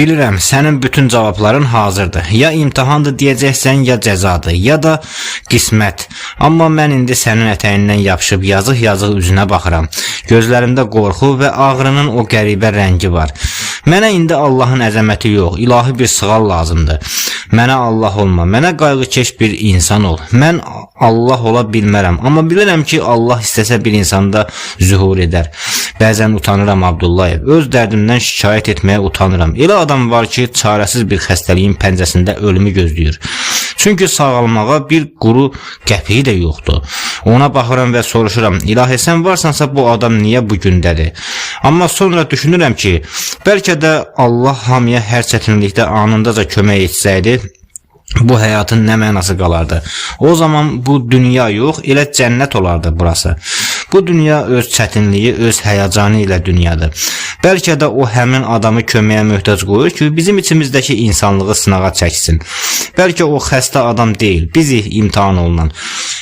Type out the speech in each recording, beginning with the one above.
Bilirəm, sənin bütün cavabların hazırdır. Ya imtahandır deyəcəksən, ya cəzadır, ya da qismət. Amma mən indi sənin ətəyindən yapışıb yazıq-yazıq üzünə baxıram. Gözlərimdə qorxu və ağrının o qəribə rəngi var. Mənə indi Allahın əzəməti yox, ilahi bir sığal lazımdır. Mənə Allah olma, mənə qayğıkeş bir insan ol. Mən Allah ola bilmərəm, amma bilirəm ki, Allah istəsə bir insanda zühur edər. Bəzən utanıram Abdullayev, öz dərdimdən şikayət etməyə utanıram. Elə adam var ki, çarəsiz bir xəstəliyin pəncəsində ölümü gözləyir. Çünki sağalmağa bir quru qəpiyi də yoxdur. Ona baxıram və soruşuram, ilahi sən varsansa bu adam niyə bu gündədir? Amma sonra düşünürəm ki, bəlkə də Allah hamıya hər çətinlikdə anındaca kömək etsəydi, bu həyatın nə mənası qalardı? O zaman bu dünya yox, elə cənnət olardı burası. Bu dünya öz çətinliyi, öz həyəcanı ilə dünyadır. Bəlkə də o həmin adamı köməyə möhtac qoyur ki, bizim içimizdəki insanlığı sınağa çəksin. Bəlkə o xəstə adam deyil, bizi imtihan olunan.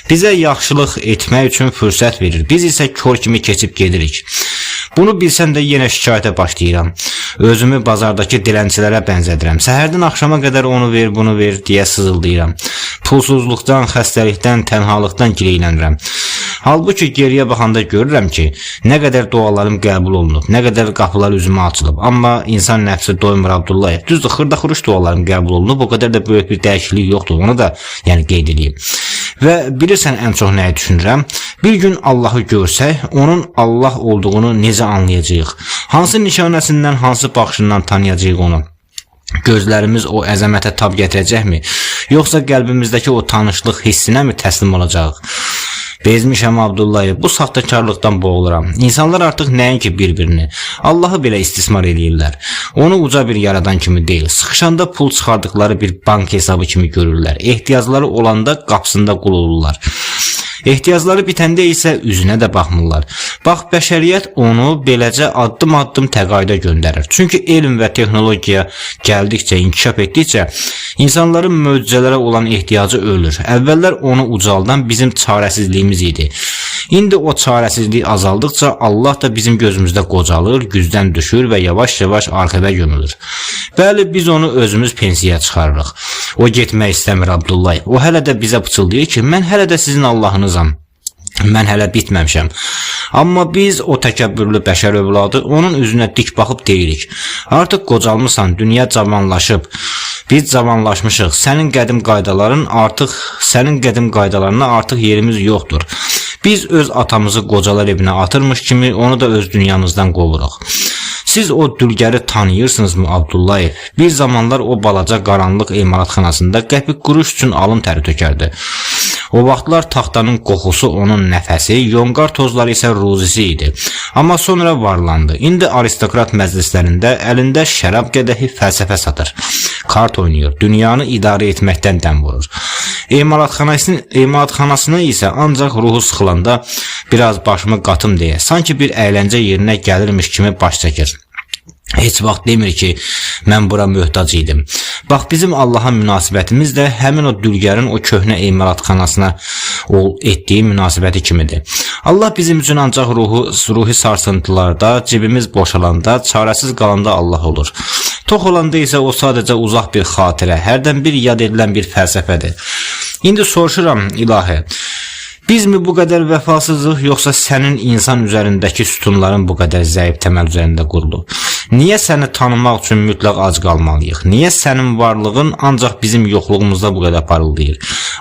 Bizə yaxşılıq etmək üçün fürsət verir, biz isə kör kimi keçib gedirik. Bunu bilsən də yenə şikayətə başlayıram. Özümü bazardakı dilənçilərə bənzədirəm. Səhərdən axşama qədər onu ver, bunu ver deyə sızıldayıram. Pulsuzluqdan, xəstəlikdən, tənhalıqdan gileylənirəm. Halbuki geriyə baxanda görürəm ki, nə qədər dualarım qəbul olunub, nə qədər qapılar üzümə açılıb. Amma insan nəfsi doymur Abdullayev. Düzdür, xırda-xuruş dualarım qəbul olunub, o qədər də böyük bir dəyişiklik yoxdur. Onu da qeyd edeyim. Və bilirsən ən çox nəyi düşünürəm? Bir gün Allahı görsək, onun Allah olduğunu necə anlayacağıq? Hansı nişanəsindən, hansı baxışından tanıyacağıq onu? Gözlərimiz o əzəmətə tab gətirəcəkmi? Yoxsa qəlbimizdəki o tanışlıq hissinə mi təslim olacaq? Bezmişəm Abdullayev, bu saxtakarlıqdan boğuluram. İnsanlar artıq nəinki bir-birini, Allahı belə istismar eləyirlər. Onu uca bir yaradan kimi deyil, sıxışanda pul çıxardıqları bir bank hesabı kimi görürlər. Ehtiyacları olanda qapısında qul olurlar. Ehtiyacları bitəndə isə üzünə də baxmırlar. Bax, bəşəriyyət onu beləcə addım-addım təqaüdə göndərir. Çünki elm və texnologiya gəldikcə, inkişaf etdikcə insanların möcüzələrə olan ehtiyacı ölür. Əvvəllər onu ucaldan bizim çarəsizliyimiz idi. İndi o çarəsizlik azaldıqca Allah da bizim gözümüzdə qocalır, güzdən düşür və yavaş-yavaş arxada gömülür. Bəli, biz onu özümüz pensiyaya çıxarırıq. O getmək istəmir Abdullayev. O hələ də bizə pıçıldayır ki, mən hələ də sizin Allahınızam. Mən hələ bitməmişəm. Amma biz o təkəbbürlü bəşər övladı onun üzünə dik baxıb deyirik. Artıq qocalmısan, dünya cavanlaşıb. Biz cavanlaşmışıq. Sənin qədim qaydalarına artıq yerimiz yoxdur. Biz öz atamızı qocalar evinə atırmış kimi onu da öz dünyamızdan qovuruq. Siz o dülgəri tanıyırsınızmı Abdullayev? Bir zamanlar o balaca qaranlıq emalatxanasında qəpik quruş üçün alın təri tökərdi. O vaxtlar taxtanın qoxusu onun nəfəsi, yonqar tozları isə ruzisi idi. Amma sonra varlandı. İndi aristokrat məclislərində əlində şərab qədəhi fəlsəfə satır. Kart oynayır, dünyanı idarə etməkdən dəm vurur. Emalatxanasına isə ancaq ruhu sıxılanda biraz başımı qatım deyə, sanki bir əyləncə yerinə gəlirmiş kimi baş çəkir. Heç vaxt demir ki, mən bura möhtac idim. Bax, bizim Allaha münasibətimiz də həmin o dülgərin o köhnə emalatxanasına etdiyi münasibəti kimidir. Allah bizim üçün ancaq ruhi sarsıntılarda, cibimiz boşalanda, çarəsiz qalanda Allah olur. Tox olanda isə o sadəcə uzaq bir xatirə, hərdən bir yad edilən bir fəlsəfədir. İndi soruşuram, ilahi, biz mi bu qədər vəfasızıq, yoxsa sənin insan üzərindəki sütunların bu qədər zəif təməl üzərində qurulub? Niyə səni tanımaq üçün mütləq ac qalmalıyıq? Niyə sənin varlığın ancaq bizim yoxluğumuzda bu qədər parıldayır?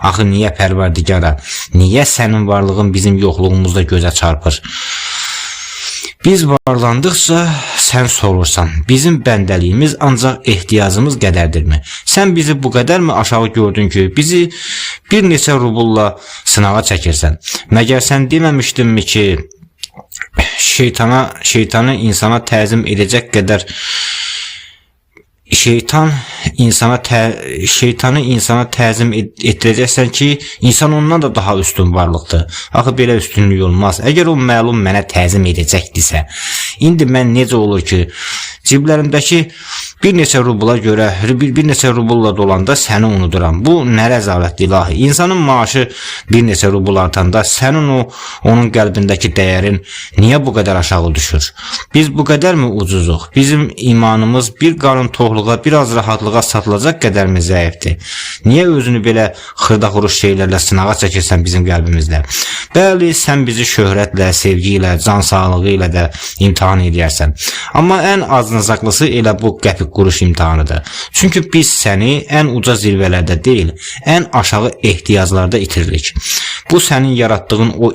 Axı niyə Pərverdigara? Niyə sənin varlığın bizim yoxluğumuzda gözə çarpır? Biz varlandıqca sən solursan. Bizim bəndəliyimiz ancaq ehtiyacımız qədərdirmi? Sən bizi bu qədərmi aşağı gördün ki, bizi bir neçə rubulla sınağa çəkirsən? Məgər sən deməmişdinmi ki, şeytanı insana təzim edəcək qədər şeytanı insana təzim etdirəcəksən ki, insan ondan da daha üstün varlıqdır. Axı belə üstünlük olmaz. Əgər o məlum mənə təzim edəcəkdirsə, indi mən necə olur ki, ciblərimdəki Bir neçə rubla görə, bir neçə rubulla dolanda səni unuduram. Bu nə rəzalətdir ilahi. İnsanın maaşı bir neçə rubl artanda sənin onun qəlbindəki dəyərin niyə bu qədər aşağı düşür? Biz bu qədərmi ucuzuq? Bizim imanımız bir qarın toxluğa, biraz rahatlığa satılacaq qədərmi zəifdir? Niyə özünü belə xırda-xuruş şeylərlə sınağa çəkirsən bizim qəlbimizdə? Bəli, sən bizi şöhrətlə, sevgi ilə, can sağlığı ilə də imtahan edərsən. Amma ən azınacaqlısı elə bu qəpik quruş imtahanıdır. Çünki biz səni ən uca zirvələrdə deyil, ən aşağı ehtiyaclarda itiririk. Bu sənin yaratdığın o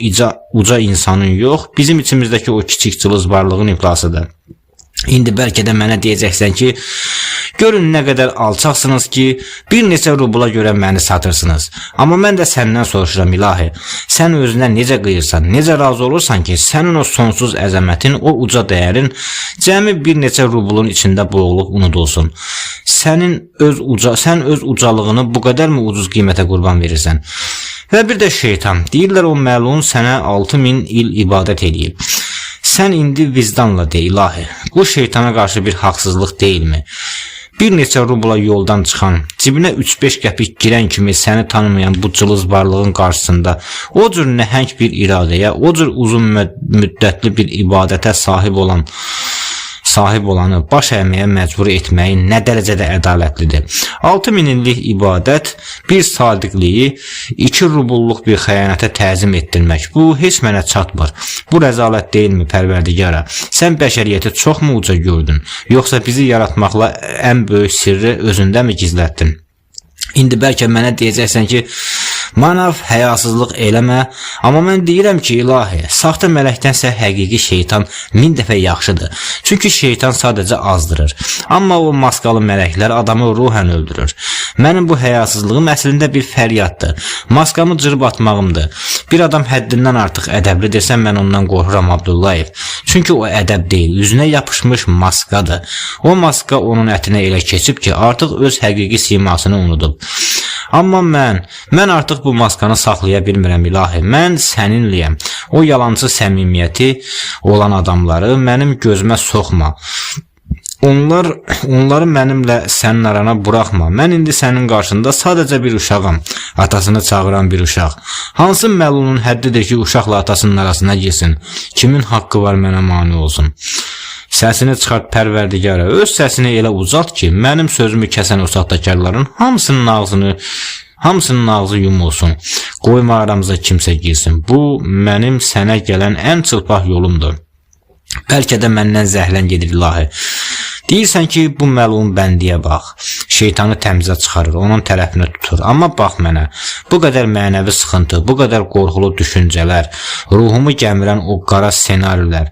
uca insanın yox, bizim içimizdəki o kiçik cılız varlığın iflasıdır. İndi bəlkə də mənə deyəcəksən ki, görün nə qədər alçaqsınız ki, bir neçə rubla görə məni satırsınız. Amma mən də səndən soruşuram ilahi, sən özünə necə qıyırsan, necə razı olursan ki, sənin o sonsuz əzəmətin, o uca dəyərin cəmi bir neçə rublun içində boğulub unudulsun. Sən öz ucalığını bu qədərmi ucuz qiymətə qurban verirsən? Və bir də şeytan, deyirlər o məlun sənə 6000 il ibadət edib. Sən indi vicdanla de ilahi, bu şeytana qarşı bir haqsızlıq deyilmi? Bir neçə rubla yoldan çıxan, cibinə 3-5 qəpik girən kimi səni tanımayan bu cılız varlığın qarşısında o cür nəhəng bir iradəyə, o cür uzun müddətli bir ibadətə sahib olanı baş əyməyə məcbur etməyi nə dərəcədə ədalətlidir. 6000 illik ibadət, bir sadiqliyi 2 rubulluq bir xəyanətə təzim etdirmək. Bu heç mənə çatmır. Bu rəzalət deyilmi Pərverdigara? Sən bəşəriyyəti çox mu uca gördün? Yoxsa bizi yaratmaqla ən böyük sirri özündə mi gizlətdin? İndi bəlkə mənə deyəcəksən ki, manav, həyasızlıq eləmə, amma mən deyirəm ki, ilahi, saxta mələkdənsə həqiqi şeytan 1000 dəfə yaxşıdır. Çünki şeytan sadəcə azdırır. Amma o maskalı mələklər adamı ruhən öldürür. Mənim bu həyasızlığım əslində bir fəryaddır. Maskamı cırıb atmağımdır. Bir adam həddindən artıq ədəblidirsə mən ondan qorxuram Abdullayev. Çünki o ədəb deyil, üzünə yapışmış maskadır. O maska onun ətinə elə keçib ki, artıq öz həqiqi simasını unudub. Amma mən artıq bu maskanı saxlaya bilmirəm ilahi. Mən səninliyəm. O yalancı səmimiyyəti olan adamları mənim gözümə soxma. Onları mənimlə sənin arana buraxma. Mən indi sənin qarşında sadəcə bir uşağam. Atasını çağıran bir uşaq. Hansı məlunun həddidir ki, uşaqla atasının arasına girsin? Kimin haqqı var mənə mane olsun? Səsini çıxart Pərverdigara, öz səsini elə uzat ki, mənim sözümü kəsən o saxtakarların hamısının ağzı yumulsun. Qoyma aramıza kimsə girsin. Bu, mənim sənə gələn ən çılpaq yolumdur. Bəlkə də məndən zəhlən gedir ilahi. Deyirsən ki, bu məlun bəndiyə bax. Şeytanı təmizə çıxarır, onun tərəfini tutur. Amma bax mənə, bu qədər mənəvi sıxıntı, bu qədər qorxulu düşüncələr, ruhumu gəmirən o qara senarilər.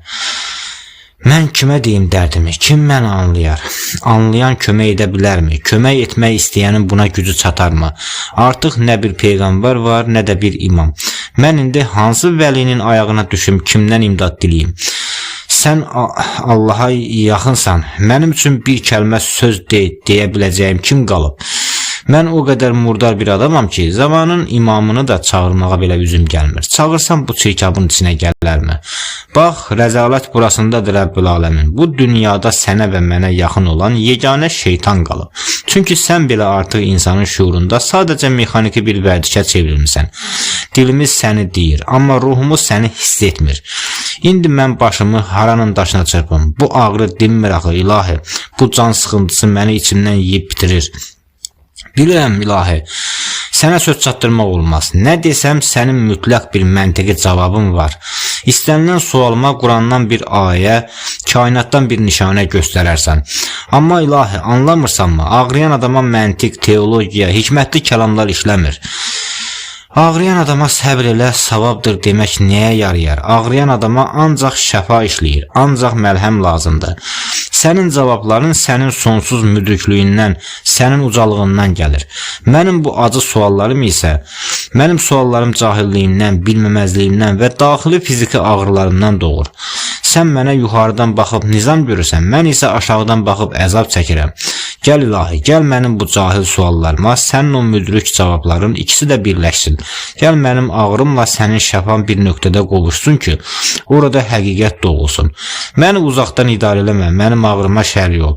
Mən kimə deyim dərdimi? Kim məni anlayar? Anlayan kömək edə bilərmi? Kömək etmək istəyənin buna gücü çatarmı? Artıq nə bir peyğəmbər var, nə də bir imam. Mən indi hansı vəlinin ayağına düşüm, kimdən imdad diləyim? Sən Allaha yaxınsan, mənim üçün bir kəlmə söz deyə biləcəyim kim qalıb? Mən o qədər murdar bir adamam ki, zamanın imamını da çağırmağa belə üzüm gəlmir. Çağırsam bu çirkabın içinə gələrmi? Bax, rəzalət burasındadır Rəbbül aləmin. Bu dünyada sənə və mənə yaxın olan yeganə şeytan qalıb. Çünki sən belə artıq insanın şuurunda sadəcə mexaniki bir vərdişə çevrilmişsən. Dilimiz səni deyir, amma ruhumuz səni hiss etmir. İndi mən başımı haranın daşına çırpım. Bu ağrı dinmir axı ilahi. Bu can sıxıntısı məni içimdən yiyib bitirir. Bilirəm ilahi, sənə söz çatdırmaq olmaz. Nə desəm sənin mütləq bir məntiqi cavabın var. İstənilən sualıma Qurandan bir ayə, kainatdan bir nişanə göstərərsən. Amma ilahi, anlamırsanmı? Ağrıyan adama məntiq, teologiya, hikmətli kəlamlar işləmir. Ağrıyan adama səbr elə savabdır demək nəyə yarayar? Ağrıyan adama ancaq şəfa işləyir, ancaq məlhəm lazımdır. Sənin cavabların sənin sonsuz müdriklüyündən, sənin ucalığından gəlir. Mənim bu acı suallarım isə, mənim suallarım cahilliyimdən, bilməməzliyimdən və daxili fiziki ağrılarımdan doğur. Sən mənə yuxarıdan baxıb nizam görürsən, mən isə aşağıdan baxıb əzab çəkirəm. Gəl ilahi, gəl mənim bu cahil suallarıma, sənin o müdrik cavabların ikisi də birləşsin. Gəl mənim ağrımla sənin şəfan bir nöqtədə qovuşsun ki, orada həqiqət doğulsun. Məni uzaqdan idarə eləmə, mənim ağrıma şərik ol.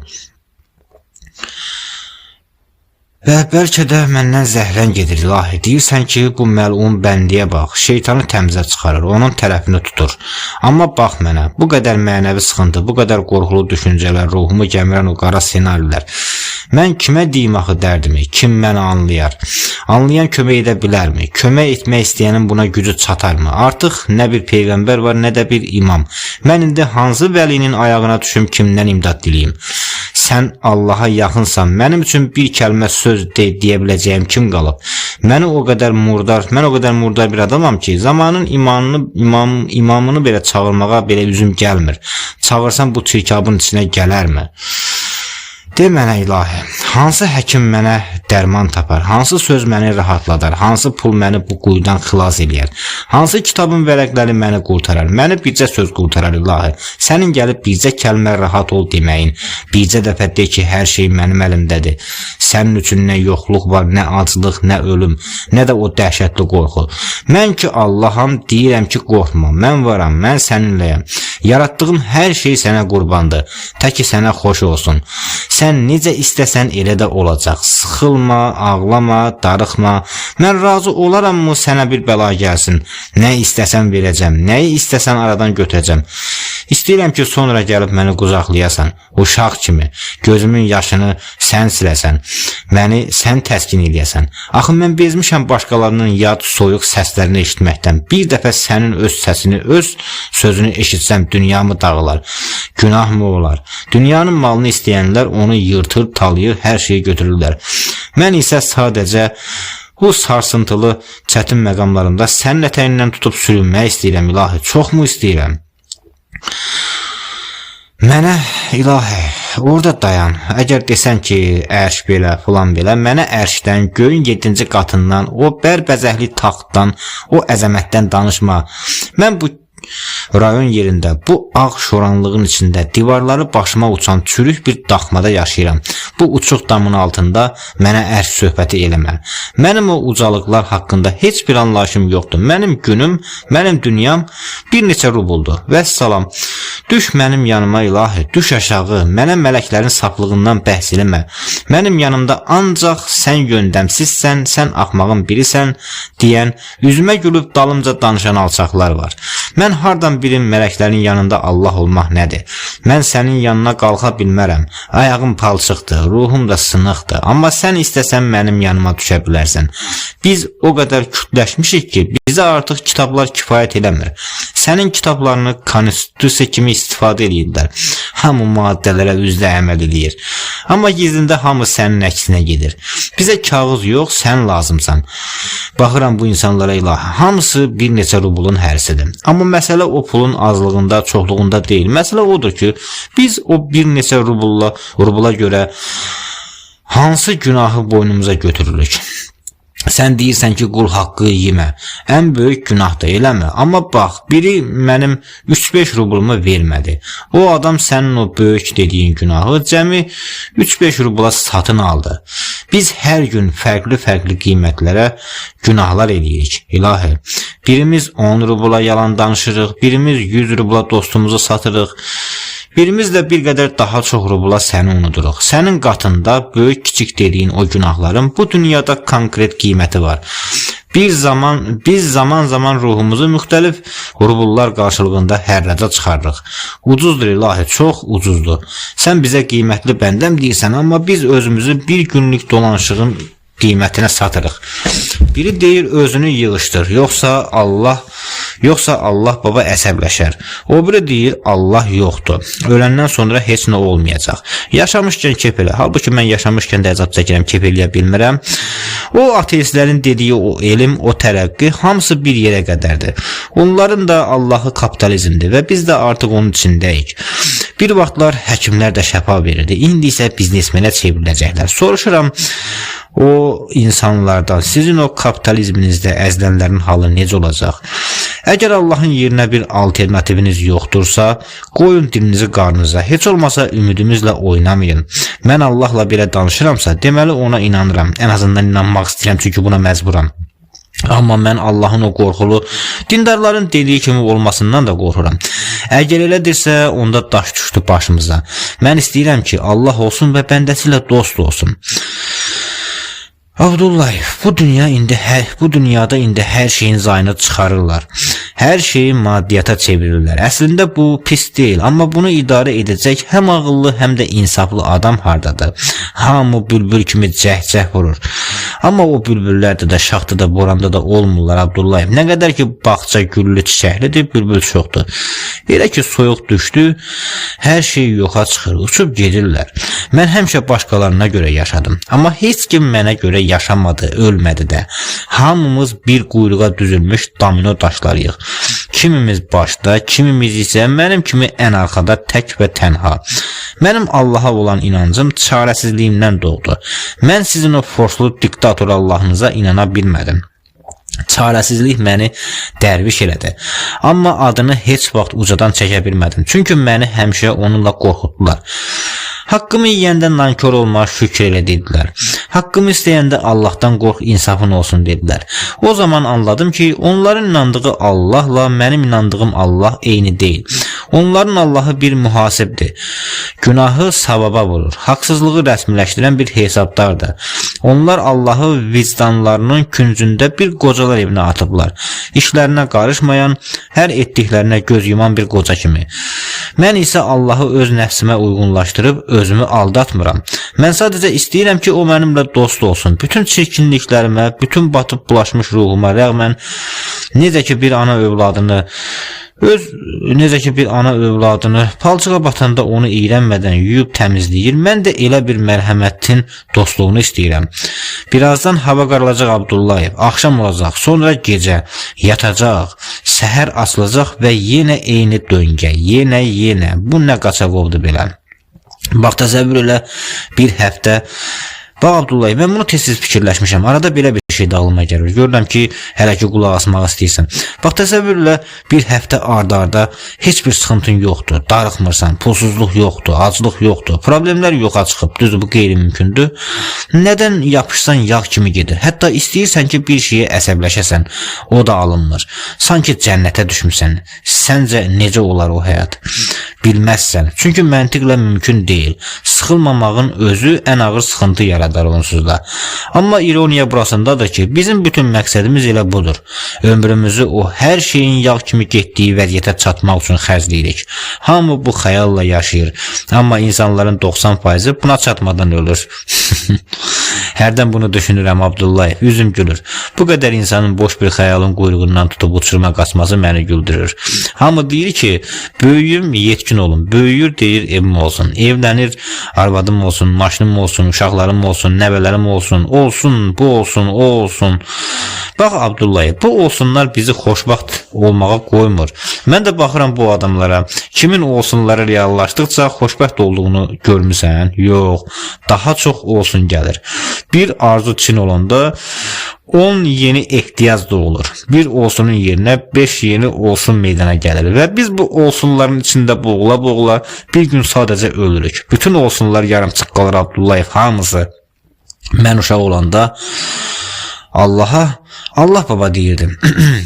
Və bəlkə də məndən zəhlən gedir ilahi. Deyirsən ki, bu məlun bəndiyə bax, şeytanı təmizə çıxarır, onun tərəfini tutur. Amma bax mənə, bu qədər mənəvi sıxıntı, bu qədər qorxulu düşüncələr, ruhumu gəmirən o qara senarilər. Mən kimə deyim axı dərdimi? Kim məni anlayar? Anlayan kömək edə bilərmi? Kömək etmək istəyənin buna gücü çatarmı? Artıq nə bir peyğəmbər var, nə də bir imam. Mən indi hansı vəlinin ayağına düşüm, kimdən imdad diləyim? Sən Allaha yaxınsan, mənim üçün bir kəlmə söz deyə biləcəyim kim qalıb? Mən o qədər murdar bir adamam ki, zamanın imamını belə çağırmağa belə üzüm gəlmir. Çağırsam bu çirkabın içinə gələrmi? De mənə ilahi, hansı həkim mənə dərman tapar, hansı söz məni rahatladar, hansı pul məni bu quyudan xilas eləyər, hansı kitabın vərəqləri məni qurtarar, məni bircə söz qurtarar ilahi, sənin gəlib bircə kəlmə rahat ol deməyin, bircə dəfə de ki, hər şey mənim əlimdədir, sənin üçün nə yoxluq var, nə aclıq, nə ölüm, nə də o dəhşətli qorxu. Mən ki Allaham, deyirəm ki qorxma, mən varam, mən səninləyəm, yaratdığım hər şey sənə qurbandır, tək ki sənə xoş olsun. Sən necə istəsən elə də olacaq. Sıxılma, ağlama, darıxma. Mən razı olaram mı sənə bir bəla gəlsin? Nə istəsən verəcəm, nəyi istəsən aradan götürəcəm. İstəyirəm ki sonra gəlib məni qucaqlayasan, uşaq kimi, gözümün yaşını sən siləsən, məni sən təskin eləyəsən. Axı mən bezmişəm başqalarının yad, soyuq səslərini eşitməkdən. Bir dəfə sənin öz səsini, öz sözünü eşitsəm dünyamı dağılar. Günah mı olar? Dünyanın malını istəyənlər onu yırtır, talayır, hər şeyi götürürlər. Mən isə sadəcə bu sarsıntılı, çətin məqamlarımda sənin ətəyindən tutub sürünmək istəyirəm ilahi, çoxmu istəyirəm? Mənə ilahi, orada dayan, əgər desən ki, ərş belə, filan belə, mənə ərşdən, göyün 7-ci qatından, o bərbəzəkli taxtdan, o əzəmətdən danışma. Mən bu rayon yerində, bu ağ şoranlığın içində, divarları başıma uçan çürük bir daxmada yaşayıram. Bu uçuq damın altında mənə ərş söhbəti eləmə. Mənim o ucalıqlar haqqında heç bir anlayışım yoxdur. Mənim günüm, mənim dünyam bir neçə rubuldur. Vəssalam, düş mənim yanıma ilahi, düş aşağı, mənə mələklərin saflığından bəhs eləmə. Mənim yanımda ancaq sən yöndəmsizsən, sən axmağın birisən, deyən, üzümə gülüb dalımca danışan alçaqlar var. Mən hardan bilim mələklərin yanında Allah olmaq nədir? Mən sənin yanına qalxa bilmərəm. Ayağım palçıqdır, ruhum da sınıqdır. Amma sən istəsən mənim yanıma düşə bilərsən. Biz o qədər kütləşmişik ki, bizə artıq kitablar kifayət eləmir. Sənin kitablarını konstitusiya kimi istifadə edirlər. Hamı maddələrə üzdə əməl edir. Amma gizlində hamı sənin əksinə gedir. Bizə kağız yox, sən lazımsan. Baxıram bu insanlara ilahi, hamısı bir neçə rubulun hərsidir. Amma məsələ o pulun azlığında, çoxluğunda deyil. Məsələ odur ki, biz o bir neçə rubula görə hansı günahı boynumuza götürürük? Sən deyirsən ki, qul haqqı yemə. Ən böyük günah da eləmə. Amma bax, biri mənim 3-5 rublumu vermədi. O adam sənin o böyük dediyin günahı cəmi 3-5 rubla satın aldı. Biz hər gün fərqli qiymətlərə günahlar eləyirik. İlahi, birimiz 10 rubla yalan danışırıq, birimiz 100 rubla dostumuzu satırıq. Birimiz də bir qədər daha çox rubla səni unuduruq. Sənin qatında böyük-kiçik dediyin o günahların bu dünyada konkret qiyməti var. Biz zaman ruhumuzu müxtəlif rubullar qarşılığında hərrəca çıxarırıq. Ucuzdur ilahi, çox ucuzdur. Sən bizə qiymətli bəndəm deyirsən, amma biz özümüzü bir günlük dolanışığın qiymətinə satırıq. Biri deyir özünü yığışdır, yoxsa Allah baba əsəbləşər. O biri deyir Allah yoxdur. Öləndən sonra heç nə olmayacaq. Yaşamışkən kef elə. Halbuki mən yaşamışkən də əzab çəkirəm, kef eləyə bilmirəm. O ateistlərin dediyi o elm, o tərəqqi hamısı bir yerə qədərdir. Onların da Allahı kapitalizmdir və biz də artıq onun içindəyik. Bir vaxtlar həkimlər də şəfa verirdi. İndi isə biznesmenə çevriləcəklər. Soruşuram o insanlardan, sizin o kapitalizminizdə əzilənlərin halı necə olacaq? Əgər Allahın yerinə bir alternativiniz yoxdursa, qoyun dilinizi qarnınıza, heç olmasa ümidimizlə oynamayın. Mən Allahla belə danışıramsa, deməli ona inanıram. Ən azından inanmaq istəyirəm, çünki buna məcburam. Amma mən Allahın o qorxulu dindarların dediyi kimi olmasından da qorxuram. Əgər elədirsə, onda daş düşdü başımıza. Mən istəyirəm ki, Allah olsun və bəndəsi ilə dost olsun. Abdullayev, bu dünyada indi hər şeyin zayını çıxarırlar. Hər şeyi maddiyata çevirirlər. Əslində bu pis deyil, amma bunu idarə edəcək həm ağıllı, həm də insaflı adam hardadır? Hamı bülbül kimi cəhcəh vurur. Amma o bülbüllərdə də, şaxta da, boranda da olmurlar Abdullayev. Nə qədər ki bağça güllü çiçəklidir, bülbül çoxdur. Elə ki soyuq düşdü, hər şey yoxa çıxır, uçub gedirlər. Mən həmişə başqalarına görə yaşadım, amma heç kim mənə görə yaşamadı, ölmədi də. Hamımız bir quyruğa düzülmüş domino daşlarıyıq. Kimimiz başda, kimimiz isə mənim kimi ən arxada tək və tənha. Mənim Allaha olan inancım çarəsizliyimdən doğdu. Mən sizin o forslu diktator Allahınıza inana bilmədim. Çarəsizlik məni dərviş elədi. Amma adını heç vaxt ucadan çəkə bilmədim. Çünki məni həmişə onunla qorxutdular. Haqqımı yiyəndə nankor olma, şükür elə dedilər. Haqqımı istəyəndə Allahdan qorx, insafın olsun dedilər. O zaman anladım ki, onların inandığı Allahla mənim inandığım Allah eyni deyil. Onların Allahı bir mühasibdir. Günahı savaba vurur. Haqsızlığı rəsmiləşdirən bir hesabdardır. Onlar Allahı vicdanlarının küncündə bir qocalar evinə atıblar. İşlərinə qarışmayan, hər etdiklərinə göz yuman bir qoca kimi. Mən isə Allahı öz nəfsimə uyğunlaşdırıb özümü aldatmıram. Mən sadəcə istəyirəm ki, o mənimlə dost olsun. Bütün çirkinliklərimə, bütün batıb bulaşmış ruhuma rəğmən necə ki bir ana övladını palçığa batanda onu iyrənmədən yuyub təmizləyir, mən də elə bir mərhəmətin dostluğunu istəyirəm. Birazdan hava qaralacaq Abdullayev, axşam olacaq, sonra gecə, yatacaq, səhər açılacaq və yenə eyni döngə, yenə, bu nə qaçaqovdur belə. Bax, təsəvvür elə bir həftə. Bax Abdullayev, mən bunu tez-tez fikirləşmişəm. Arada belə bir şey də ağlıma gəlir. Görürəm ki, hələ ki qulaq asmaq istəyirsən. Bax, təsəvvür elə bir həftə arda-arda heç bir sıxıntın yoxdur. Darıxmırsan, pulsuzluq yoxdur, aclıq yoxdur. Problemlər yoxa çıxıb. Düzdür, bu qeyri-mümkündür. Nədən yapışsan yağ kimi gedir. Hətta istəyirsən ki, bir şeyə əsəbləşəsən. O da alınmır. Sanki cənnətə düşmüsən. Səncə necə olar o həyat? Bilməzsən. Çünki məntiqlə mümkün deyil. Sıxılmamağın özü ən ağır sıxıntı yaradar onsuz da. Amma ironiya burasındadır ki, bizim bütün məqsədimiz elə budur. Ömrümüzü o hər şeyin yağ kimi getdiyi vəziyyətə çatmaq üçün xərcləyirik. Hamı bu xəyalla yaşayır. Amma insanların 90%-i buna çatmadan ölür. Hərdən bunu düşünürəm Abdullayev, üzüm gülür. Bu qədər insanın boş bir xəyalın quyruğundan tutub uçurma qaçması məni güldürür. Hamı deyir ki, böyüyüm, yetkin olun. Böyüyür deyir, evim olsun. Evlənir, arvadım olsun, maşınım olsun, uşaqlarım olsun, nəvələrim olsun, bu olsun, o olsun. Bax Abdullayev, bu olsunlar bizi xoşbaxt olmağa qoymur. Mən də baxıram bu adamlara. Kimin olsunları reallaşdıqca xoşbaxt olduğunu görmüsən? Yox, daha çox olsun gəlir. Bir arzu Çin olanda 10 yeni ehtiyac doğulur. Bir olsunun yerinə 5 yeni olsun meydana gəlir və biz bu olsunların içində boğula-boğula bir gün sadəcə ölürük. Bütün olsunlar yarımçıq qalır Abdullayev, hamısı. Mən uşaq olanda Allah baba deyirdim.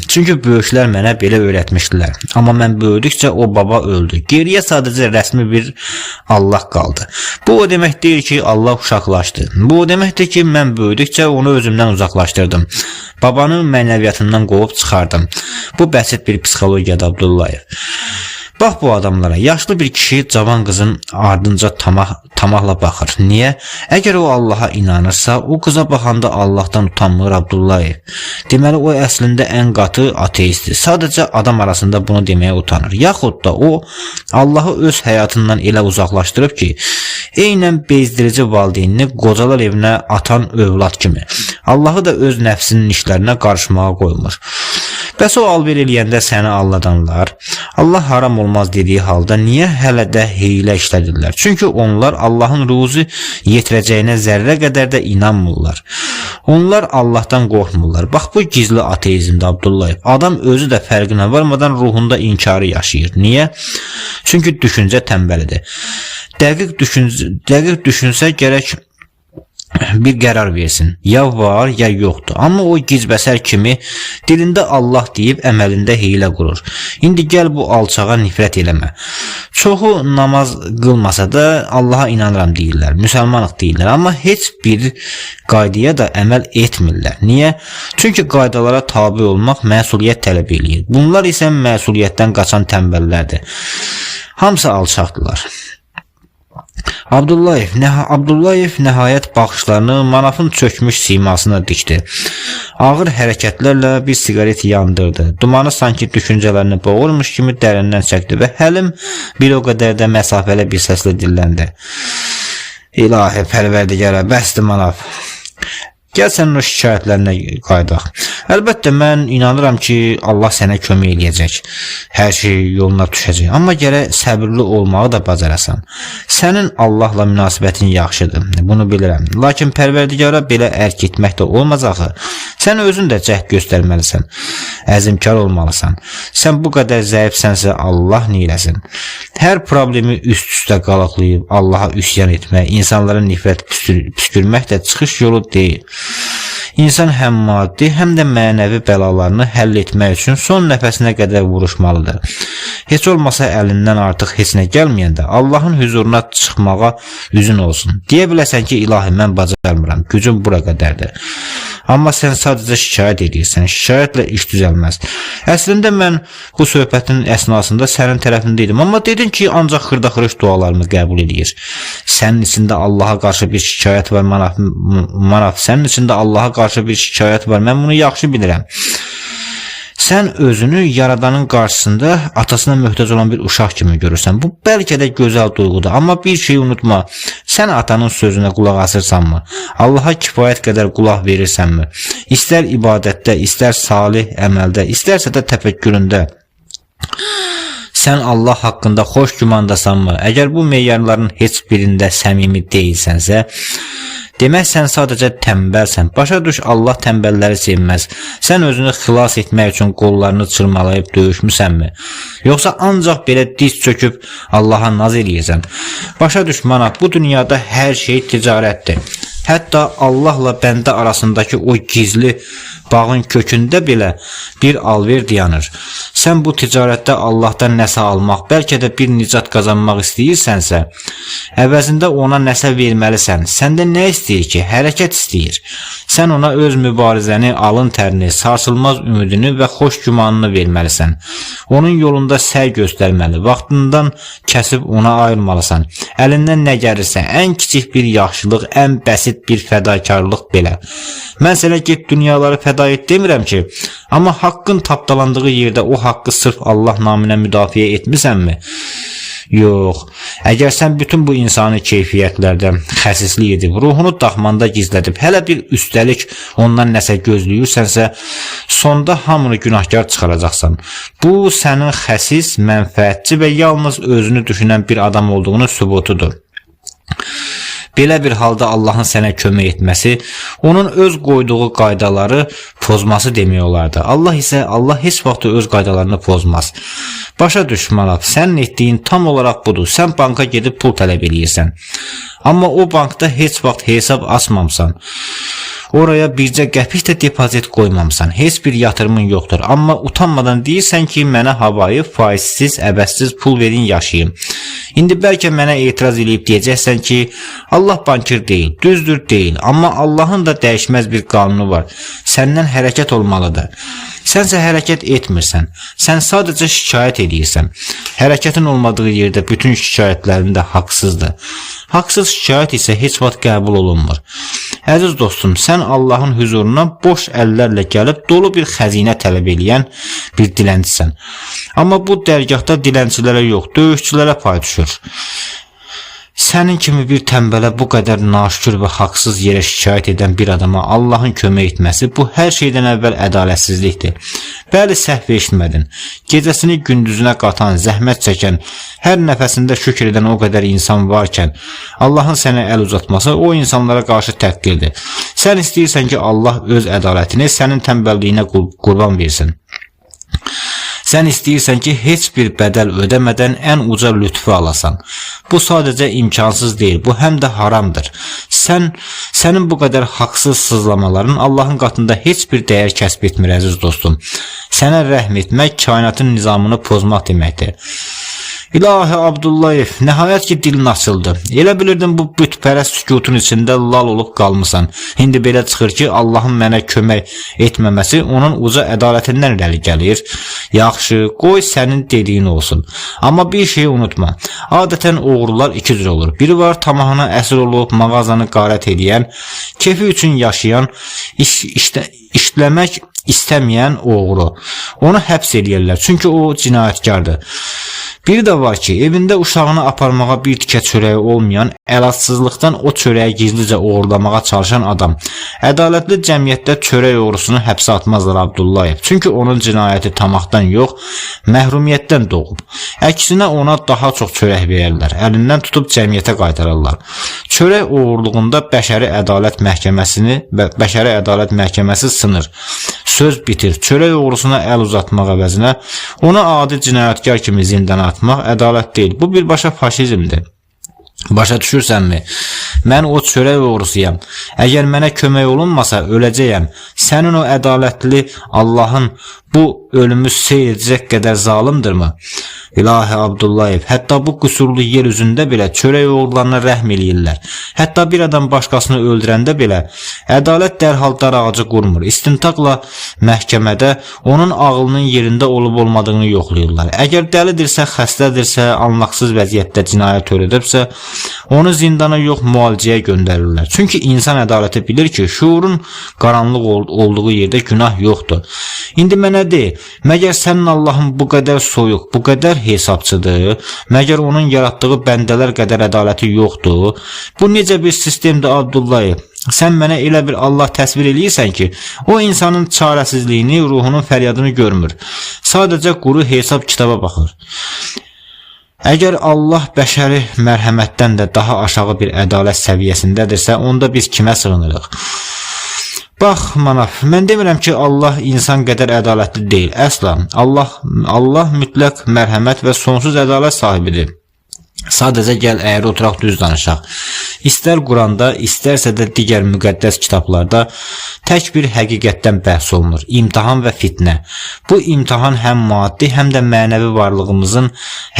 Çünki böyüklər mənə belə öyrətmişdilər. Amma mən böyüdükcə o baba öldü. Geriyə sadəcə rəsmi bir Allah qaldı. Bu o demək deyil ki, Allah uşaqlaşdı. Bu o deməkdir ki, mən böyüdükcə onu özümdən uzaqlaşdırdım. Babanın mənəviyyatından qovub çıxardım. Bu bəsit bir psixologiyadır Abdullayev. Bax bu adamlara, yaşlı bir kişi cavan qızın ardınca tamahla baxır. Niyə? Əgər o Allaha inanırsa, o qıza baxanda Allahdan utanmır Abdullayev. Deməli, o əslində ən qatı ateistdir. Sadəcə adam arasında bunu deməyə utanır. Yaxud da o, Allahı öz həyatından elə uzaqlaşdırıb ki, eynən bezdirici valideynini qocalar evinə atan övlad kimi. Allahı da öz nəfsinin işlərinə qarışmağa qoymur. Bəs o alver eləyəndə səni alladanlar. Allah haram olmaz dediyi halda niyə hələ də heylə işlədirlər? Çünki onlar Allahın ruzi yetirəcəyinə zərrə qədər də inanmırlar. Onlar Allahdan qorxmurlar. Bax bu gizli ateizmdir Abdullayev. Adam özü də fərqinə varmadan ruhunda inkarı yaşayır. Niyə? Çünki düşüncə tənbəlidir. Dəqiq düşünsə gərək bir qərar versin. Ya var, ya yoxdur. Amma o gizbəsər kimi dilində Allah deyib əməlində hiylə qurur. İndi gəl bu alçağa nifrət eləmə. Çoxu namaz qılmasa da Allaha inanıram deyirlər, müsəlmanıq deyirlər, amma heç bir qaydaya da əməl etmirlər. Niyə? Çünki qaydalara tabi olmaq məsuliyyət tələb eləyir. Bunlar isə məsuliyyətdən qaçan tənbəllərdir. Hamısı alçaqdılar. Abdullayev nəhayət baxışlarını Manafın çökmüş simasına dikdi. Ağır hərəkətlərlə bir sigaret yandırdı. Dumanı sanki düşüncələrini boğurmuş kimi dərindən çəkdi və Həlim bir o qədər də məsafəli bir səslə dilləndi. İlahi pərverdigara, bəsdir Manaf. Gəl sənin o şikayətlərinə qaydaq. Əlbəttə, mən inanıram ki, Allah sənə kömək eləyəcək. Hər şey yoluna düşəcək. Amma gərək səbirli olmağı da bacarasan. Sənin Allahla münasibətin yaxşıdır. Bunu bilirəm. Lakin pərverdigara belə ərk etmək də olmaz axı. Sən özün də cəhd göstərməlisən. Əzimkar olmalısan. Sən bu qədər zəifsənsə Allah neyləsin. Hər problemi üst-üstə qalaqlayıb Allaha üsyan etmək, insanlara nifrət püskürmək də çıxış yolu deyil. İnsan həm maddi, həm də mənəvi bəlalarını həll etmək üçün son nəfəsinə qədər vuruşmalıdır. Heç olmasa əlindən artıq heç nə gəlməyəndə Allahın huzuruna çıxmağa üzün olsun. Deyə biləsən ki, ilahi mən bacarmıram, gücüm bura qədərdir. Amma sən sadəcə şikayət edirsən, şikayətlə iş düzəlməz. Əslində mən bu söhbətin əsnasında sənin tərəfində idim, amma dedin ki, ancaq xırda-xırış dualarımı qəbul edir. Sənin içində Allaha qarşı bir şikayət var, Manaf, sənin içində Allaha qarşı bir şikayət var, mən bunu yaxşı bilirəm. Sən özünü yaradanın qarşısında atasına möhtac olan bir uşaq kimi görürsən. Bu bəlkə də gözəl duyğudur, amma bir şey unutma. Sən atanın sözünə qulaq asırsanmı? Allaha kifayət qədər qulaq verirsənmi? İstər ibadətdə, istər salih əməldə, istərsə də təfəkküründə. Sən Allah haqqında xoş gümandasanmı? Əgər bu meyarların heç birində səmimi deyilsənsə, demək sən sadəcə tənbəlsən. Başa düş, Allah tənbəlləri sevməz. Sən özünü xilas etmək üçün qollarını çırmalayıb döyüşmüsənmi? Yoxsa ancaq belə diz çöküb Allaha naz eləyirsən? Başa düş, Manaf, bu dünyada hər şey ticarətdir. Hətta Allahla bəndə arasındakı o gizli bağın kökündə belə bir alver dayanır. Sən bu ticarətdə Allahdan nəsə almaq, bəlkə də bir nicat qazanmaq istəyirsənsə, əvəzində ona nəsə verməlisən. Səndə nə istəyir ki? Hərəkət istəyir. Sən ona öz mübarizəni, alın tərini, sarsılmaz ümidini və xoş gümanını verməlisən. Onun yolunda səy göstərməli, vaxtından kəsib ona ayırmalısan. Əlindən nə gəlirsə, ən kiçik bir yaxşılıq, ən bəsit bir fədakarlıq belə. Mən sənə get dünyaları fəda et demirəm ki, amma haqqın tapdalandığı yerdə o haqqı sırf Allah naminə müdafiə etmisənmi? Yox, əgər sən bütün bu insani keyfiyyətlərdən xəsislik edib, ruhunu daxmanda gizlədib, hələ bir üstəlik ondan nəsə gözləyirsənsə, sonda hamını günahkar çıxaracaqsan. Bu, sənin xəsis, mənfəətçi və yalnız özünü düşünən bir adam olduğunu sübutudur. Belə bir halda Allahın sənə kömək etməsi, onun öz qoyduğu qaydaları pozması demək olardı. Allah heç vaxt öz qaydalarını pozmaz. Başa düş, Manaf, sənin etdiyin tam olaraq budur. Sən banka gedib pul tələb eləyirsən. Amma o bankda heç vaxt hesab açmamsan. Oraya bircə qəpik də depozit qoymamsan. Heç bir yatırımın yoxdur. Amma utanmadan deyirsən ki, mənə havayı, faizsiz, əbəssiz pul verin yaşayım. İndi bəlkə mənə etiraz edib deyəcəksən ki, Allah bankir deyil, düzdür deyil. Amma Allahın da dəyişməz bir qanunu var. Səndən hərəkət olmalıdır. Sənsə hərəkət etmirsən. Sən sadəcə şikayət edirsən. Hərəkətin olmadığı yerdə bütün şikayətlərin də haqsızdır. Haqsız şikayət isə heç vaxt qəbul olunmur. Əziz dostum, sən Allahın huzuruna boş əllərlə gəlib dolu bir xəzinə tələb eləyən bir dilənçisən. Amma bu dərgahda dilənçilərə yox, döyüşçülərə pay düşür. Sənin kimi bir tənbələ bu qədər naşükür və haqsız yerə şikayət edən bir adama Allahın kömək etməsi, bu hər şeydən əvvəl ədalətsizlikdir. Bəli, səhv eşitmədin. Gecəsini gündüzünə qatan, zəhmət çəkən, hər nəfəsində şükür edən o qədər insan varkən, Allahın sənə əl uzatması o insanlara qarşı təhqirdir. Sən istəyirsən ki, Allah öz ədalətini sənin tənbəlliyinə qurban versin. Sən istəyirsən ki, heç bir bədəl ödəmədən ən uca lütfü alasan. Bu sadəcə imkansız deyil, bu həm də haramdır. Sən Sənin bu qədər haqsız sızlamaların Allahın qatında heç bir dəyər kəsb etmir əziz dostum. Sənə rəhm etmək kainatın nizamını pozmaq deməkdir. İlahi Abdullayev, nəhayət ki dilin açıldı. Elə bilirdim bu bütpərəst sükutun içində lal olub qalmısan. İndi belə çıxır ki, Allahın mənə kömək etməməsi onun uca ədalətindən irəli gəlir. Yaxşı, qoy sənin dediyin olsun. Amma bir şeyi unutma. Adətən oğrular iki cür olur. Biri var, tamahına əsir olub mağazanı qarət edən, kefi üçün yaşayan, işləmək istəməyən oğru. Onu həbs eləyirlər, çünki o cinayətkardır. Biri də var ki, evində uşağını aparmağa bir tikə çörəyi olmayan, əlacsızlıqdan o çörəyi gizlicə uğurlamağa çalışan adam. Ədalətli cəmiyyətdə çörək uğrusunu həbsə atmazlar Abdullayev. Çünki onun cinayəti tamahdan yox, məhrumiyyətdən doğub. Əksinə ona daha çox çörək verirlər, əlindən tutub cəmiyyətə qaytarırlar. Çörək uğurluğunda bəşəri ədalət məhkəməsi sınır. Söz bitir. Çörək uğrusuna əl uzatmaq əvəzinə ona adi cinayətkar kimi zindana atmaq ədalət deyil. Bu birbaşa faşizmdir. Başa düşürsənmi? Mən o çörək uğrusuyam. Əgər mənə kömək olunmasa öləcəyəm. Sənin o ədalətli Allahın bu ölümü seyr edəcək qədər zalimdirmi? İlahi Abdullayev, hətta bu qüsurlu yer üzündə belə çörək uğurlarına rəhm eləyirlər. Hətta bir adam başqasını öldürəndə belə ədalət dərhal dar ağacı qurmur. İstintaqla məhkəmədə onun ağlının yerində olub olmadığını yoxlayırlar. Əgər dəlidirsə, xəstədirsə, anlaqsız vəziyyətdə cinayət törədibsə, onu zindana yox müalicəyə göndərirlər. Çünki insan ədaləti bilir ki, şuurun qaranlıq olduğu yerdə günah yoxdur. İndi mənə de, məgər sənin Allahın bu qədər soyuq, bu qədər hesabçıdır, məgər onun yaratdığı bəndələr qədər ədaləti yoxdur? Bu necə bir sistemdir Abdullayev? Sən mənə elə bir Allah təsvir eləyirsən ki, o insanın çarəsizliyini, ruhunun fəryadını görmür. Sadəcə quru hesab kitaba baxır. Əgər Allah bəşəri mərhəmətdən də daha aşağı bir ədalət səviyyəsindədirsə, onda biz kimə sığınırıq? Bax, Manaf, mən demirəm ki, Allah insan qədər ədalətli deyil. Əsla, Allah mütləq mərhəmət və sonsuz ədalət sahibidir. Sadəcə gəl əyri oturaq düz danışaq. İstər Quranda, istərsə də digər müqəddəs kitablarda tək bir həqiqətdən bəhs olunur. İmtahan və fitnə. Bu imtahan həm maddi, həm də mənəvi varlığımızın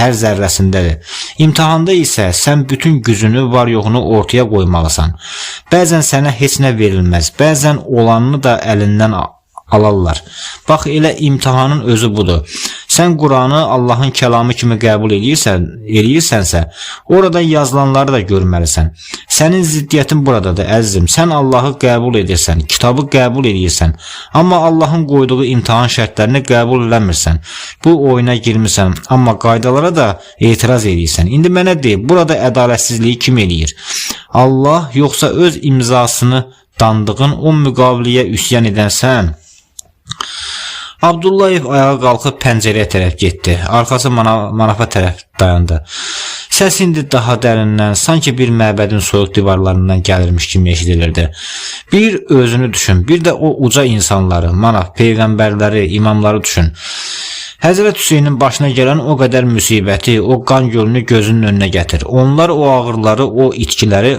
hər zərrəsindədir. İmtahanda isə sən bütün gücünü, var yoxunu ortaya qoymalısan. Bəzən sənə heç nə verilməz, bəzən olanını da əlindən alarlar. Bax, elə imtihanın özü budur. Sən Quranı Allahın kəlamı kimi qəbul eləyirsənsə, orada yazılanları da görməlisən. Sənin ziddiyyətin buradadır, əzizim. Sən Allahı qəbul edirsən, kitabı qəbul edirsən, amma Allahın qoyduğu imtihan şərtlərini qəbul eləmirsən. Bu oyuna girmirsən, amma qaydalara da etiraz edirsən. İndi mənə deyib, burada ədalətsizliyi kim eləyir? Allah, yoxsa öz imzasını dandığın o müqaviliyə üsyan edən sən? Abdullayev ayağa qalxıb pəncərəyə tərəf getdi. Arxası Manafa tərəf dayandı. Səs indi daha dərindən, sanki bir məbədin soyuq divarlarından gəlirmiş kimi eşidilirdi. Bir özünü düşün, bir də o uca insanları, Manaf, peyğəmbərləri, imamları düşün. Həzrət Hüseynin başına gələn o qədər müsibəti, o qan gölünü gözünün önünə gətir. Onlar o ağırları, o itkiləri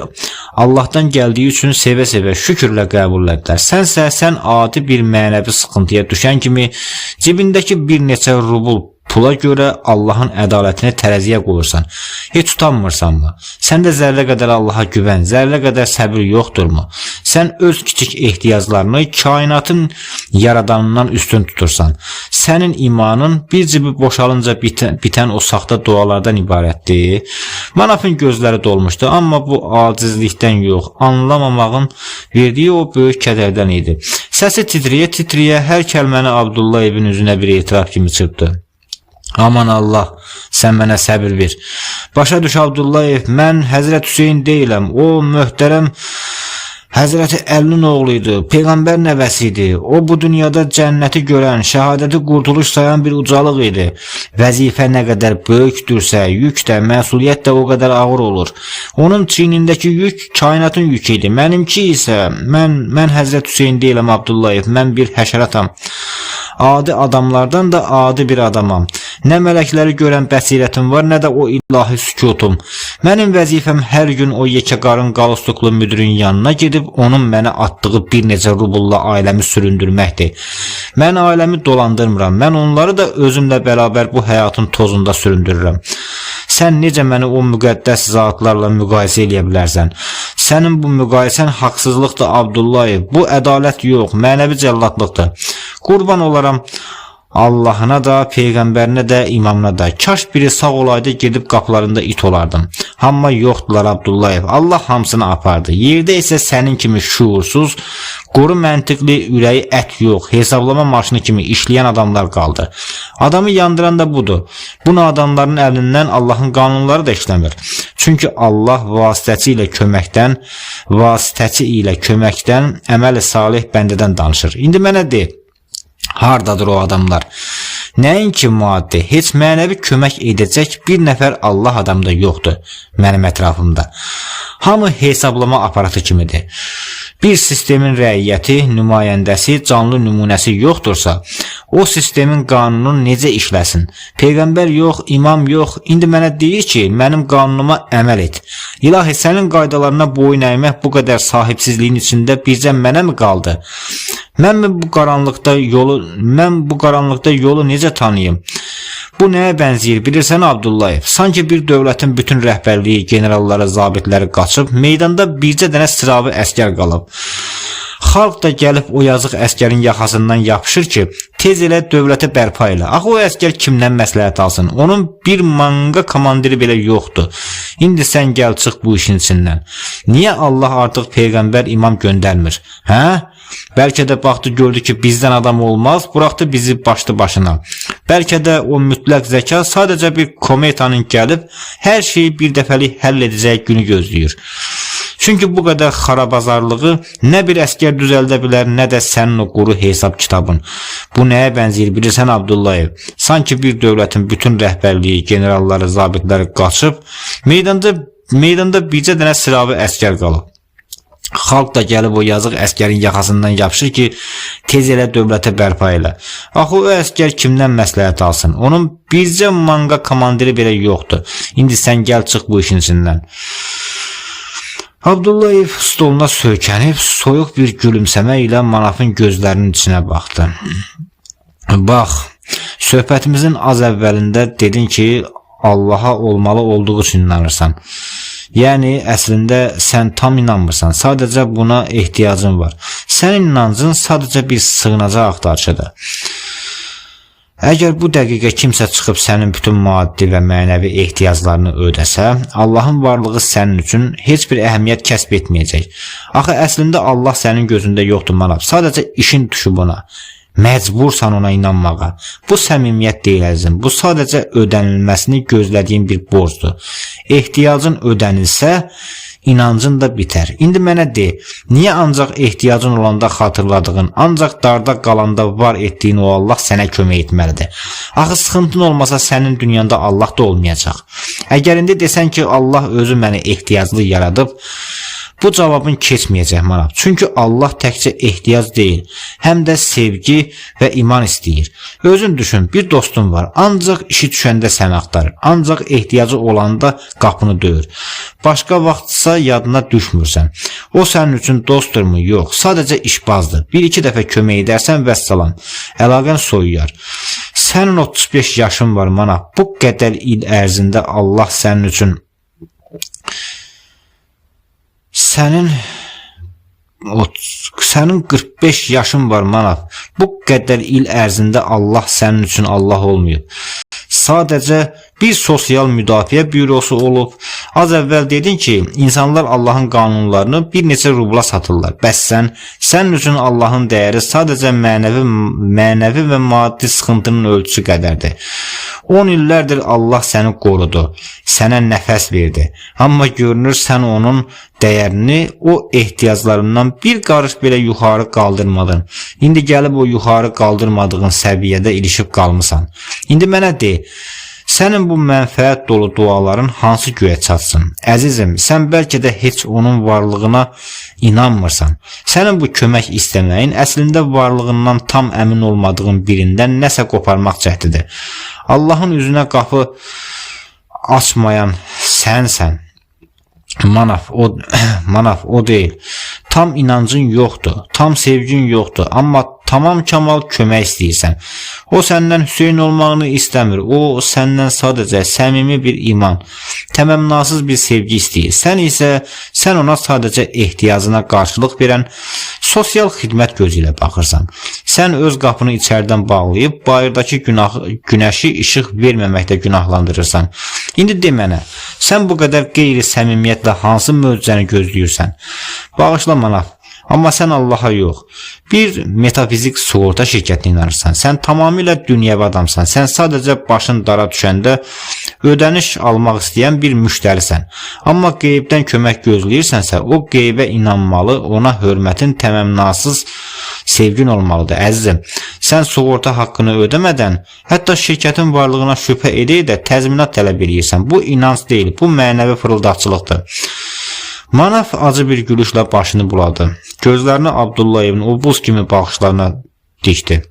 Allahdan gəldiyi üçün sevə-sevə, şükürlə qəbul edilər. Sən adi bir mənəvi sıxıntıya düşən kimi cibindəki bir neçə rubl pula görə Allahın ədalətini tərəziyə qoyursan. Heç utanmırsanmı? Sən də zərrə qədər Allaha güvən, zərrə qədər səbir yoxdurmu? Sən öz kiçik ehtiyaclarını kainatın yaradanından üstün tutursan. Sənin imanın bir cibi boşalınca bitən o saxta dualardan ibarətdir. Manafın gözləri dolmuşdu, amma bu acizlikdən yox, anlamamağın verdiyi o böyük kədərdən idi. Səsi titriyə-titriyə hər kəlməni Abdullayevin üzünə bir etiraf kimi çırpdı. Aman Allah, sən mənə səbir ver. Başa düş Abdullayev, mən Həzrət Hüseyin deyiləm. O möhtərəm Həzrəti Əlinin oğluydu, peyğəmbər nəvəsi idi. O bu dünyada cənnəti görən, şəhadəti qurtuluş sayan bir ucalıq idi. Vəzifə nə qədər böyükdürsə, yük də, məsuliyyət də o qədər ağır olur. Onun çiynindəki yük kainatın yükü idi. Mənimki isə, mən Həzrət Hüseyin deyiləm Abdullayev, mən bir həşəratam. Adi adamlardan da adi bir adamam. Nə mələkləri görən bəsirətim var, nə də o ilahi sükutum. Mənim vəzifəm hər gün o yekəqarın qalstuklu müdirin yanına gedib onun mənə atdığı bir neçə rubulla ailəmi süründürməkdir. Mən ailəmi dolandırmıram. Mən onları da özümlə bərabər bu həyatın tozunda süründürürəm. Sən necə məni o müqəddəs zatlarla müqayisə edə bilərsən? Sənin bu müqayisən haqsızlıqdır, Abdullayev. Bu ədalət yox, mənəvi cəllatlıqdır. Qurban olaram Allahına da, peyğəmbərinə də, imamına da. Kaş biri sağ olaydı, gedib qapılarında it olardım. Amma yoxdular, Abdullayev. Allah hamısını apardı. Yerdə isə sənin kimi şuursuz, quru məntiqli, ürəyi ət yox, hesablama maşını kimi işləyən adamlar qaldı. Adamı yandıran da budur. Bu adamların əlindən Allahın qanunları da işləmir. Çünki Allah vasitəçi ilə köməkdən, əməl-i salih bəndədən danışır. İndi mənə de, hardadır o adamlar? Nəinki maddi, heç mənəvi kömək edəcək bir nəfər Allah adamı da yoxdur mənim ətrafımda. Hamı hesablama aparatı kimidir. Bir sistemin rəiyyəti, nümayəndəsi, canlı nümunəsi yoxdursa, o sistemin qanunun necə işləsin? Peyğəmbər yox, imam yox, indi mənə deyir ki, mənim qanunuma əməl et. İlahi, sənin qaydalarına boyun əymək bu qədər sahibsizliyin içində bircə mənə mi qaldı? Mən bu qaranlıqda yolu necə tanıyım? Bu nəyə bənzəyir bilirsən, Abdullayev? Sanki bir dövlətin bütün rəhbərliyi, generalları, zabitləri qaçıb, meydanda bircə dənə sıravi əskər qalıb. Xalq da gəlib o yazıq əskərin yaxasından yapışır ki, tez elə dövlətə bərpa elə. Axı o əskər kimdən məsləhət alsın? Onun bir manqa komandiri belə yoxdur. İndi sən gəl çıx bu işin içindən. Niyə Allah artıq peyğəmbər, imam göndərmir? Hə? Bəlkə də baxdı gördü ki, bizdən adam olmaz, buraxdı bizi başlı başına. Bəlkə də o mütləq zəka sadəcə bir kometanın gəlib, hər şeyi bir dəfəlik həll edəcək günü gözləyir. Çünki bu qədər xarabazarlığı nə bir əskər düzəldə bilər, nə də sənin o quru hesab kitabın. Bu nəyə bənzəyir bilirsən, Abdullayev? Sanki bir dövlətin bütün rəhbərliyi, generalları, zabitləri qaçıb, meydanda bircə dənə sıravi əskər qalıb. Xalq da gəlib o yazıq əskərin yaxasından yapışır ki, tez elə dövlətə bərpa elə. Axı o əskər kimdən məsləhət alsın? Onun bircə manqa komandiri belə yoxdur. İndi sən gəl çıx bu işin içindən. Abdullayev stoluna söykənib, soyuq bir gülümsəmə ilə Manafın gözlərinin içinə baxdı. Bax, söhbətimizin az əvvəlində dedin ki, Allaha olmalı olduğu üçün inanırsan. Yəni, əslində sən tam inanmırsan, sadəcə buna ehtiyacın var. Sənin inancın sadəcə bir sığınacaq axtarışıdır. Əgər bu dəqiqə kimsə çıxıb sənin bütün maddi və mənəvi ehtiyaclarını ödəsə, Allahın varlığı sənin üçün heç bir əhəmiyyət kəsb etməyəcək. Axı, əslində Allah sənin gözündə yoxdur, Manaf. Sadəcə işin düşüb ona. Məcbursan ona inanmağa. Bu səmimiyyət deyil əzizim. Bu sadəcə ödənilməsini gözlədiyin bir borcdur. Ehtiyacın ödənilsə, inancın da bitər. İndi mənə de, niyə ancaq ehtiyacın olanda xatırladığın, ancaq darda qalanda var etdiyin o Allah sənə kömək etməlidir? Axı, sıxıntın olmasa sənin dünyanda Allah da olmayacaq. Əgər indi desən ki, Allah özü məni ehtiyaclı yaradıb, bu cavabın keçməyəcək, Manaf. Çünki Allah təkcə ehtiyac deyil, həm də sevgi və iman istəyir. Özün düşün, bir dostun var, ancaq işi düşəndə səni axtarır, ancaq ehtiyacı olanda qapını döyür. Başqa vaxtsa yadına düşmürsən. O sənin üçün dostdurmu? Yox, sadəcə işbazdır. Bir-iki dəfə kömək edərsən, vəssalam, əlaqən soyuyar. Sənin 35 yaşın var, Manaf. Bu qədər il ərzində Allah sənin üçün Sənin 45 yaşın var, Manaf. Bu qədər il ərzində Allah sənin üçün Allah olmayıb. Sadəcə bir sosial müdafiə bürosu olub. Az əvvəl dedin ki, insanlar Allahın qanunlarını bir neçə rubla satırlar. Bəs sənin üçün Allahın dəyəri sadəcə mənəvi və maddi sıxıntının ölçüsü qədərdir. 10 illərdir Allah səni qorudu, sənə nəfəs verdi. Amma görünür sən onun dəyərini, o ehtiyaclarından bir qarış belə yuxarı qaldırmadın. İndi gəlib o yuxarı qaldırmadığın səviyyədə ilişib qalmısan. İndi mənə de, Sənin bu mənfəət dolu duaların hansı göyə çatsın? Əzizim, sən bəlkə də heç onun varlığına inanmırsan. Sənin bu kömək istəməyin əslində varlığından tam əmin olmadığın birindən nəsə qoparmaq cəhdidir. Allahın üzünə qapı açmayan sənsən. Manaf o deyil. Tam inancın yoxdur, tam sevgin yoxdur, amma tamam kamal kömək istəyirsən. O səndən Hüseyn olmağını istəmir. O səndən sadəcə səmimi bir iman, təmənnasız bir sevgi istəyir. Sən ona sadəcə ehtiyacına qarşılıq verən sosial xidmət gözü ilə baxırsan. Sən öz qapını içərdən bağlayıb bayırdakı günəşi işıq verməməkdə günahlandırırsan. İndi de mənə, sən bu qədər qeyri-səmimiyyətlə hansı möcüzəni gözləyirsən? Bağışla Manaf, amma sən Allaha yox, bir metafizik sığorta şirkətinə inanırsan. Sən tamamilə dünyəvi adamsan. Sən sadəcə başın dara düşəndə ödəniş almaq istəyən bir müştərisən. Amma qeybdən kömək gözləyirsənsə, o qeybə inanmalı, ona hörmətin təmənnasız sevgin olmalıdır. Əzizim, sən sığorta haqqını ödəmədən, hətta şirkətin varlığına şübhə edək də təzminat tələb edirsən. Bu inanc deyil, bu mənəvi fırıldaqçılıqdır. Manaf acı bir gülüşlə başını buladı. Gözlərini Abdullayevin o buz kimi baxışlarına dikdi.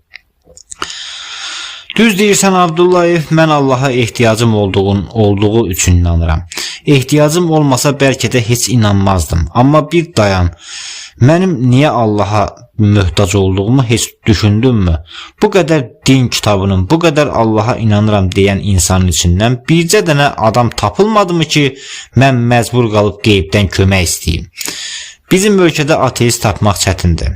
Düz deyirsən Abdullayev, mən Allaha ehtiyacım olduğu üçün inanıram. Ehtiyacım olmasa bəlkə də heç inanmazdım. Amma bir dayan, mənim niyə Allaha möhtac olduğumu heç düşündünmü? Bu qədər din kitabının, bu qədər Allaha inanıram deyən insanın içindən bircə dənə adam tapılmadı mı ki, mən məcbur qalıb qeybdən kömək istəyim? Bizim ölkədə ateist tapmaq çətindir.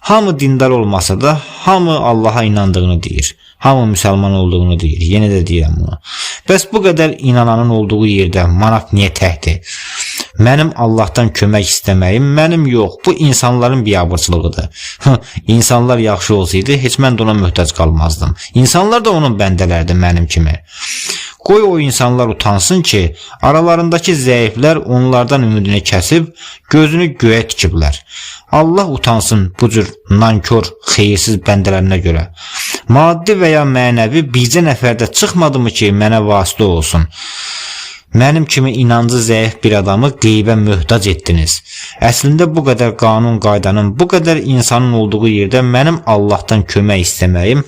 Hamı dindar olmasa da, hamı Allaha inandığını deyir. Hamı müsəlman olduğunu deyir. Yenə də deyirəm bunu. Bəs bu qədər inananın olduğu yerdə Manaf niyə təhdir? Mənim Allahdan kömək istəməyim mənim yox, bu insanların biabırçılığıdır. İnsanlar yaxşı olsaydı, heç mən də ona möhtac qalmazdım. İnsanlar da onun bəndələrdir mənim kimi. Qoy o insanlar utansın ki, aralarındakı zəiflər onlardan ümidini kəsib, gözünü göyə tikiblər. Allah utansın bu cür nankör, xeyirsiz bəndələrinə görə. Maddi və ya mənəvi bircə nəfərdə çıxmadı mı ki, mənə vasitə olsun? Mənim kimi inancı zəif bir adamı qeybə möhtac etdiniz. Əslində bu qədər qanun qaydanın, bu qədər insanın olduğu yerdə mənim Allahdan kömək istəməyim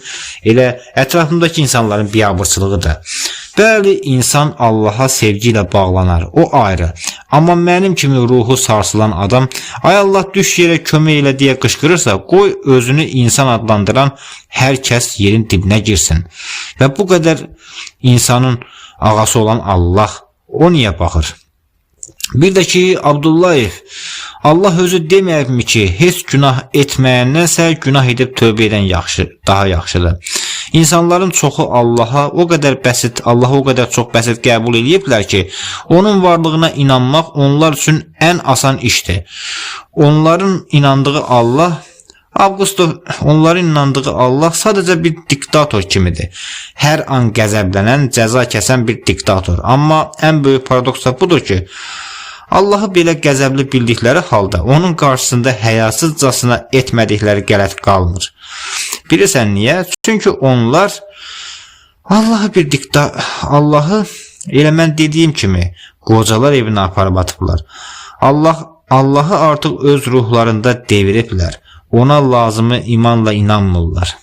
elə ətrafımdakı insanların biabırçılığıdır. Bəli, insan Allaha sevgi ilə bağlanar, o ayrı. Amma mənim kimi ruhu sarsılan adam, ay Allah düş yerə kömək elə deyə qışqırırsa, qoy özünü insan adlandıran hər kəs yerin dibinə girsin. Və bu qədər insanın ağası olan Allah, o niyə baxır? Bir də ki, Abdullayev, Allah özü deməyibmi ki, heç günah etməyəndənsə günah edib tövbə edən daha yaxşıdır. İnsanların çoxu Allaha o qədər çox bəsit qəbul ediblər ki, onun varlığına inanmaq onlar üçün ən asan işdir. Onların inandığı Allah sadəcə bir diktator kimidir. Hər an qəzəblənən, cəza kəsən bir diktator. Amma ən böyük paradoks da budur ki, Allahı belə qəzəbli bildikləri halda onun qarşısında həyasızcasına etmədikləri qələt qalmır. Bilirsən niyə? Çünki onlar Allahı elə mən dediyim kimi qocalar evinə aparıb atıblar. Allahı artıq öz ruhlarında deviriblər. Ona lazımı imanla inanmırlar.